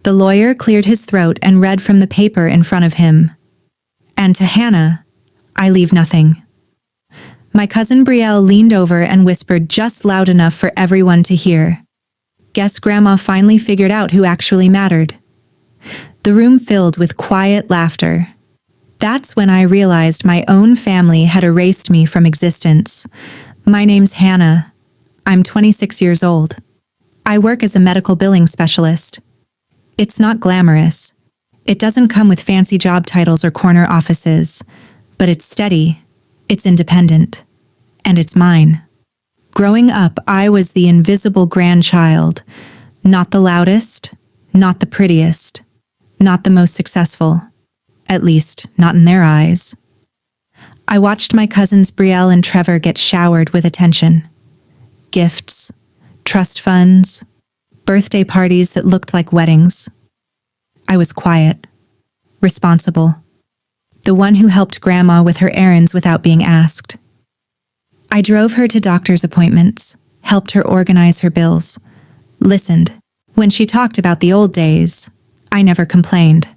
The lawyer cleared his throat and read from the paper in front of him. And to Hannah, I leave nothing. My cousin Brielle leaned over and whispered just loud enough for everyone to hear. Guess Grandma finally figured out who actually mattered. The room filled with quiet laughter. That's when I realized my own family had erased me from existence. My name's Hannah. I'm 26 years old. I work as a medical billing specialist. It's not glamorous. It doesn't come with fancy job titles or corner offices, but it's steady, it's independent, and it's mine. Growing up, I was the invisible grandchild, not the loudest, not the prettiest, not the most successful, at least not in their eyes. I watched my cousins Brielle and Trevor get showered with attention. Gifts, trust funds, birthday parties that looked like weddings. I was quiet, responsible, the one who helped Grandma with her errands without being asked. I drove her to doctor's appointments, helped her organize her bills, listened. When she talked about the old days, I never complained.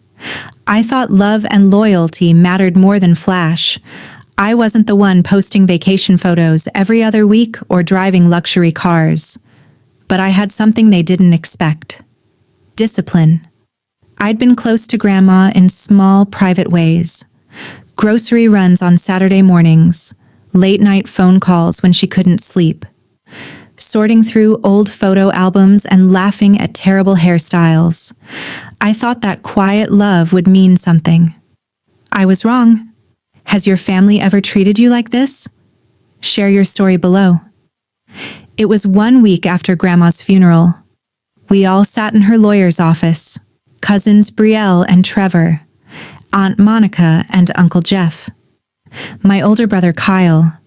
I thought love and loyalty mattered more than flash. I wasn't the one posting vacation photos every other week or driving luxury cars. But I had something they didn't expect. Discipline. I'd been close to Grandma in small, private ways. Grocery runs on Saturday mornings, late-night phone calls when she couldn't sleep, sorting through old photo albums and laughing at terrible hairstyles. I thought that quiet love would mean something. I was wrong. Has your family ever treated you like this? Share your story below. It was 1 week after Grandma's funeral. We all sat in her lawyer's office, cousins Brielle and Trevor, Aunt Monica and Uncle Jeff. My older brother Kyle,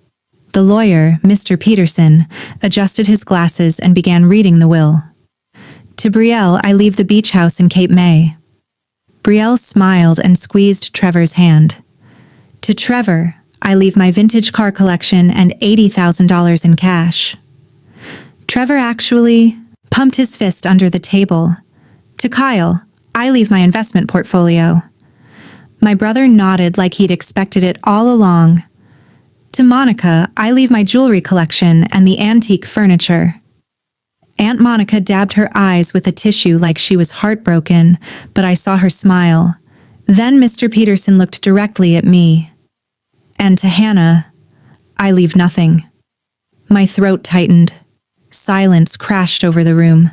the lawyer, Mr. Peterson, adjusted his glasses and began reading the will. To Brielle, I leave the beach house in Cape May. Brielle smiled and squeezed Trevor's hand. To Trevor, I leave my vintage car collection and $80,000 in cash. Trevor actually pumped his fist under the table. To Kyle, I leave my investment portfolio. My brother nodded like he'd expected it all along. To Monica, I leave my jewelry collection and the antique furniture. Aunt Monica dabbed her eyes with a tissue like she was heartbroken, but I saw her smile. Then Mr. Peterson looked directly at me. And to Hannah, I leave nothing. My throat tightened. Silence crashed over the room.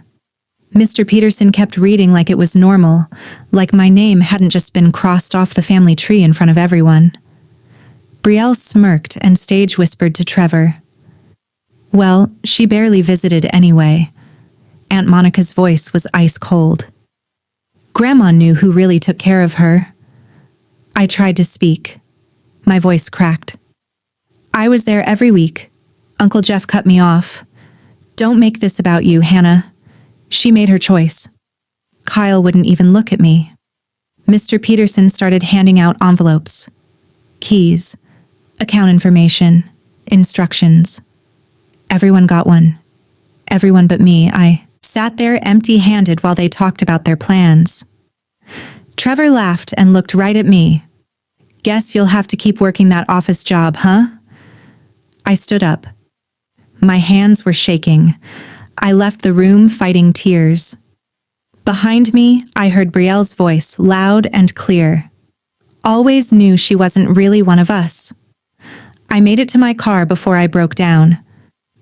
Mr. Peterson kept reading like it was normal, like my name hadn't just been crossed off the family tree in front of everyone. Brielle smirked and stage whispered to Trevor. Well, she barely visited anyway. Aunt Monica's voice was ice cold. Grandma knew who really took care of her. I tried to speak. My voice cracked. I was there every week. Uncle Jeff cut me off. Don't make this about you, Hannah. She made her choice. Kyle wouldn't even look at me. Mr. Peterson started handing out envelopes. Keys, account information, instructions. Everyone got one. Everyone but me. I sat there empty-handed while they talked about their plans. Trevor laughed and looked right at me. Guess you'll have to keep working that office job, huh? I stood up. My hands were shaking. I left the room fighting tears. Behind me, I heard Brielle's voice loud and clear. Always knew she wasn't really one of us. I made it to my car before I broke down.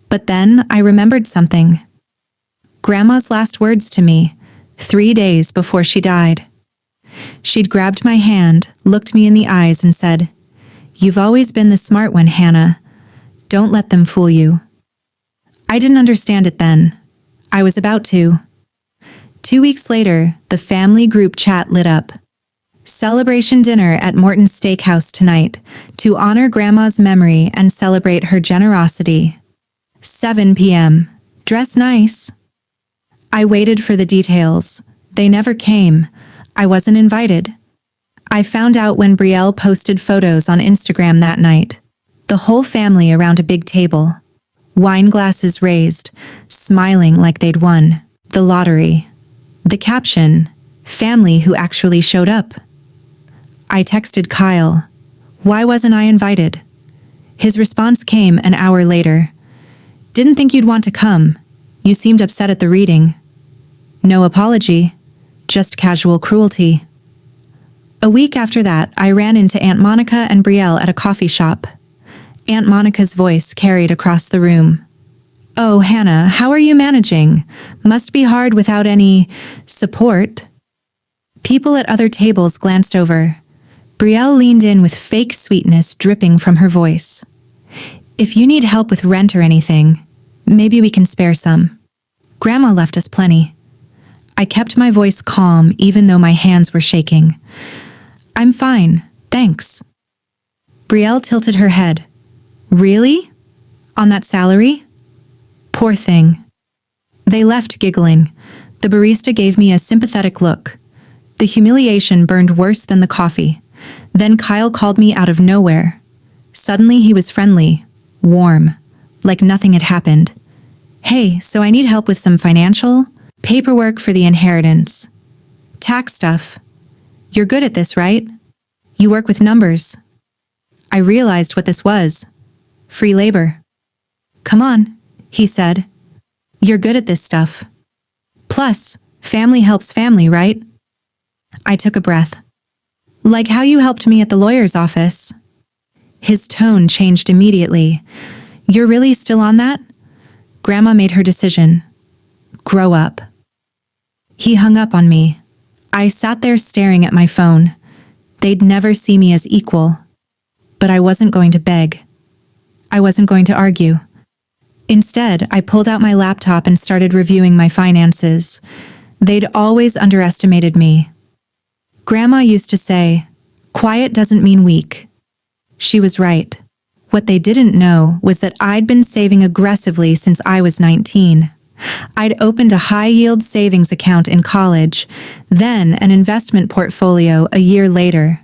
But then I remembered something. Grandma's last words to me, 3 days before she died. She'd grabbed my hand, looked me in the eyes and said, "You've always been the smart one, Hannah. Don't let them fool you." I didn't understand it then. I was about to. 2 weeks later, the family group chat lit up. Celebration dinner at Morton's Steakhouse tonight to honor Grandma's memory and celebrate her generosity. 7 p.m. Dress nice. I waited for the details. They never came. I wasn't invited. I found out when Brielle posted photos on Instagram that night. The whole family around a big table. Wine glasses raised, smiling like they'd won the lottery. The caption, Family who actually showed up. I texted Kyle. Why wasn't I invited? His response came an hour later. Didn't think you'd want to come. You seemed upset at the reading. No apology, just casual cruelty. A week after that, I ran into Aunt Monica and Brielle at a coffee shop. Aunt Monica's voice carried across the room. Oh, Hannah, how are you managing? Must be hard without any support. People at other tables glanced over. Brielle leaned in with fake sweetness dripping from her voice. If you need help with rent or anything, maybe we can spare some. Grandma left us plenty. I kept my voice calm even though my hands were shaking. I'm fine, thanks. Brielle tilted her head. Really? On that salary? Poor thing. They left giggling. The barista gave me a sympathetic look. The humiliation burned worse than the coffee. Then Kyle called me out of nowhere. Suddenly he was friendly, warm, like nothing had happened. Hey, so I need help with some financial paperwork for the inheritance. Tax stuff. You're good at this, right? You work with numbers. I realized what this was. Free labor. Come on, he said. You're good at this stuff. Plus, family helps family, right? I took a breath. Like how you helped me at the lawyer's office. His tone changed immediately. You're really still on that? Grandma made her decision. Grow up. He hung up on me. I sat there staring at my phone. They'd never see me as equal. But I wasn't going to beg. I wasn't going to argue. Instead, I pulled out my laptop and started reviewing my finances. They'd always underestimated me. Grandma used to say, quiet doesn't mean weak. She was right. What they didn't know was that I'd been saving aggressively since I was 19. I'd opened a high-yield savings account in college, then an investment portfolio a year later.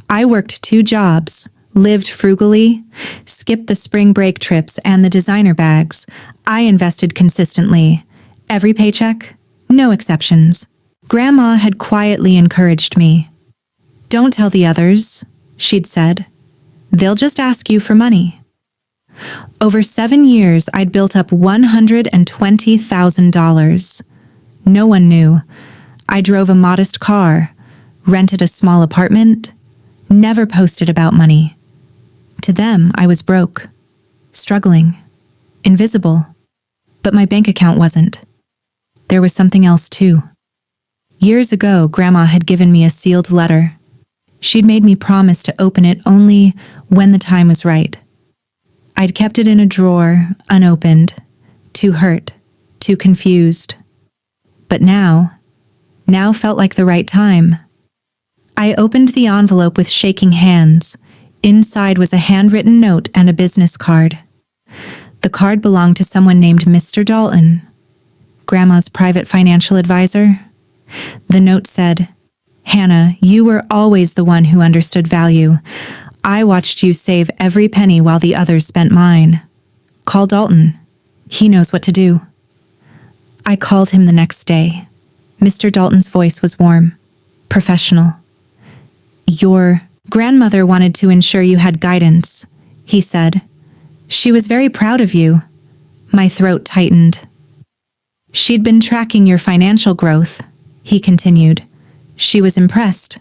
I worked 2 jobs, lived frugally, skipped the spring break trips and the designer bags. I invested consistently. Every paycheck, no exceptions. Grandma had quietly encouraged me. Don't tell the others, she'd said. They'll just ask you for money. Over 7 years, I'd built up $120,000. No one knew. I drove a modest car, rented a small apartment, never posted about money. To them, I was broke, struggling, invisible. But my bank account wasn't. There was something else too. Years ago, Grandma had given me a sealed letter. She'd made me promise to open it only when the time was right. I'd kept it in a drawer, unopened, too hurt, too confused. But now felt like the right time. I opened the envelope with shaking hands. Inside was a handwritten note and a business card. The card belonged to someone named Mr. Dalton, Grandma's private financial advisor. The note said, Hannah, you were always the one who understood value. I watched you save every penny while the others spent mine. Call Dalton. He knows what to do. I called him the next day. Mr. Dalton's voice was warm, professional. Your grandmother wanted to ensure you had guidance, he said. She was very proud of you. My throat tightened. She'd been tracking your financial growth, he continued. She was impressed.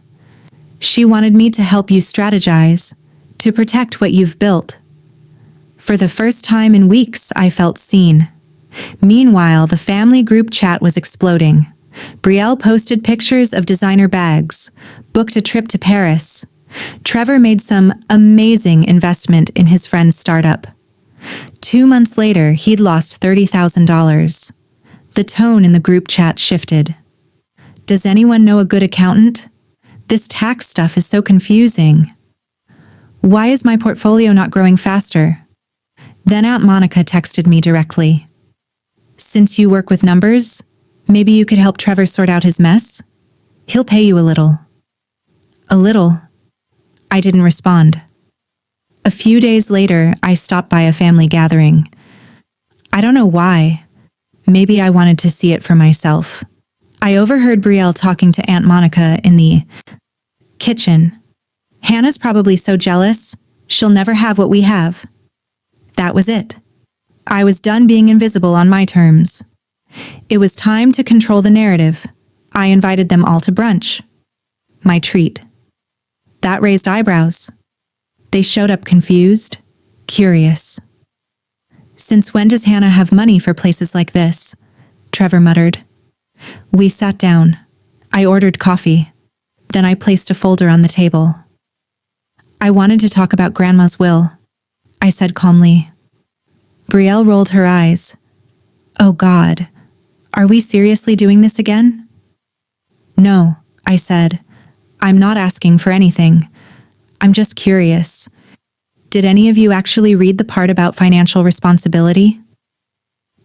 She wanted me to help you strategize, to protect what you've built. For the first time in weeks, I felt seen. Meanwhile, the family group chat was exploding. Brielle posted pictures of designer bags, booked a trip to Paris. Trevor made some amazing investment in his friend's startup. 2 months later, he'd lost $30,000. The tone in the group chat shifted. Does anyone know a good accountant? This tax stuff is so confusing. Why is my portfolio not growing faster? Then Aunt Monica texted me directly. Since you work with numbers, maybe you could help Trevor sort out his mess? He'll pay you a little. A little? I didn't respond. A few days later, I stopped by a family gathering. I don't know why. Maybe I wanted to see it for myself. I overheard Brielle talking to Aunt Monica in the kitchen. Hannah's probably so jealous, she'll never have what we have. That was it. I was done being invisible on my terms. It was time to control the narrative. I invited them all to brunch. My treat. That raised eyebrows. They showed up confused, curious. Since when does Hannah have money for places like this? Trevor muttered. We sat down. I ordered coffee. Then I placed a folder on the table. I wanted to talk about Grandma's will, I said calmly. Brielle rolled her eyes. Oh God, are we seriously doing this again? No, I said. I'm not asking for anything. I'm just curious. Did any of you actually read the part about financial responsibility?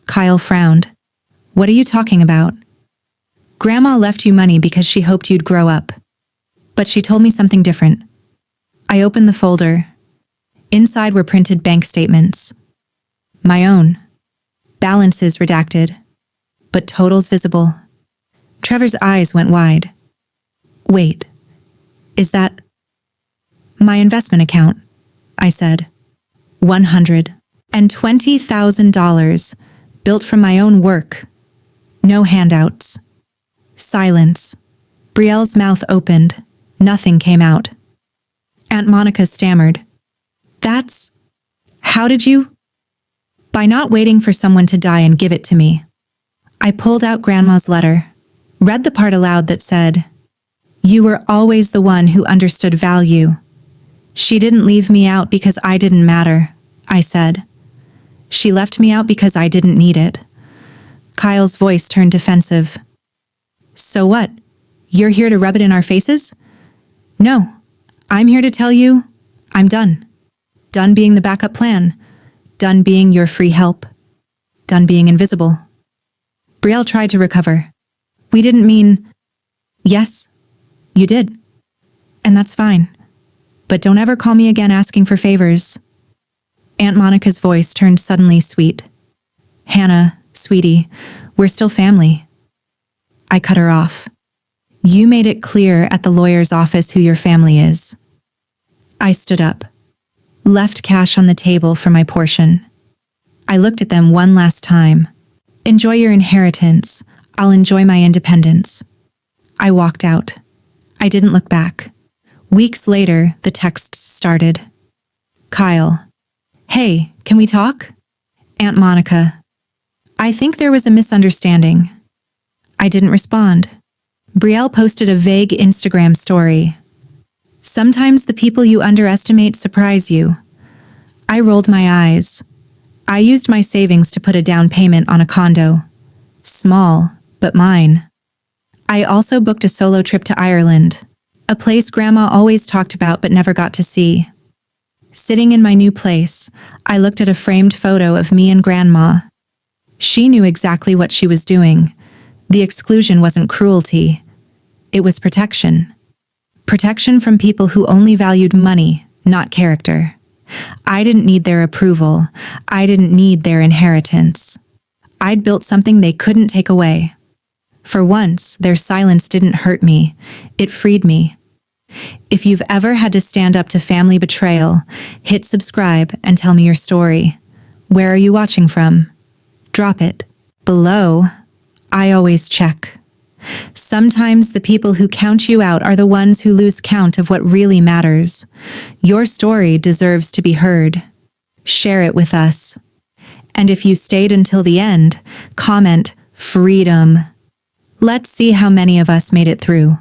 Kyle frowned. What are you talking about? Grandma left you money because she hoped you'd grow up. But she told me something different. I opened the folder. Inside were printed bank statements. My own. Balances redacted, but totals visible. Trevor's eyes went wide. Wait, is that... My investment account, I said. $120,000, built from my own work. No handouts. Silence. Brielle's mouth opened. Nothing came out. Aunt Monica stammered. That's... How did you... By not waiting for someone to die and give it to me. I pulled out Grandma's letter, read the part aloud that said, You were always the one who understood value. She didn't leave me out because I didn't matter, I said. She left me out because I didn't need it. Kyle's voice turned defensive. So what? You're here to rub it in our faces? No, I'm here to tell you, I'm done. Done being the backup plan. Done being your free help. Done being invisible. Brielle tried to recover. We didn't mean... Yes, you did. And that's fine. But don't ever call me again asking for favors. Aunt Monica's voice turned suddenly sweet. Hannah, sweetie, we're still family. I cut her off. You made it clear at the lawyer's office who your family is. I stood up. Left cash on the table for my portion. I looked at them one last time. Enjoy your inheritance. I'll enjoy my independence. I walked out. I didn't look back. Weeks later, the texts started. Kyle. Hey, can we talk? Aunt Monica. I think there was a misunderstanding. I didn't respond. Brielle posted a vague Instagram story. Sometimes the people you underestimate surprise you. I rolled my eyes. I used my savings to put a down payment on a condo. Small, but mine. I also booked a solo trip to Ireland, a place Grandma always talked about but never got to see. Sitting in my new place, I looked at a framed photo of me and Grandma. She knew exactly what she was doing. The exclusion wasn't cruelty. It was protection. Protection from people who only valued money, not character. I didn't need their approval. I didn't need their inheritance. I'd built something they couldn't take away. For once, their silence didn't hurt me. It freed me. If you've ever had to stand up to family betrayal, hit subscribe and tell me your story. Where are you watching from? Drop it. Below, I always check. Sometimes the people who count you out are the ones who lose count of what really matters. Your story deserves to be heard. Share it with us. And if you stayed until the end, comment freedom. Let's see how many of us made it through.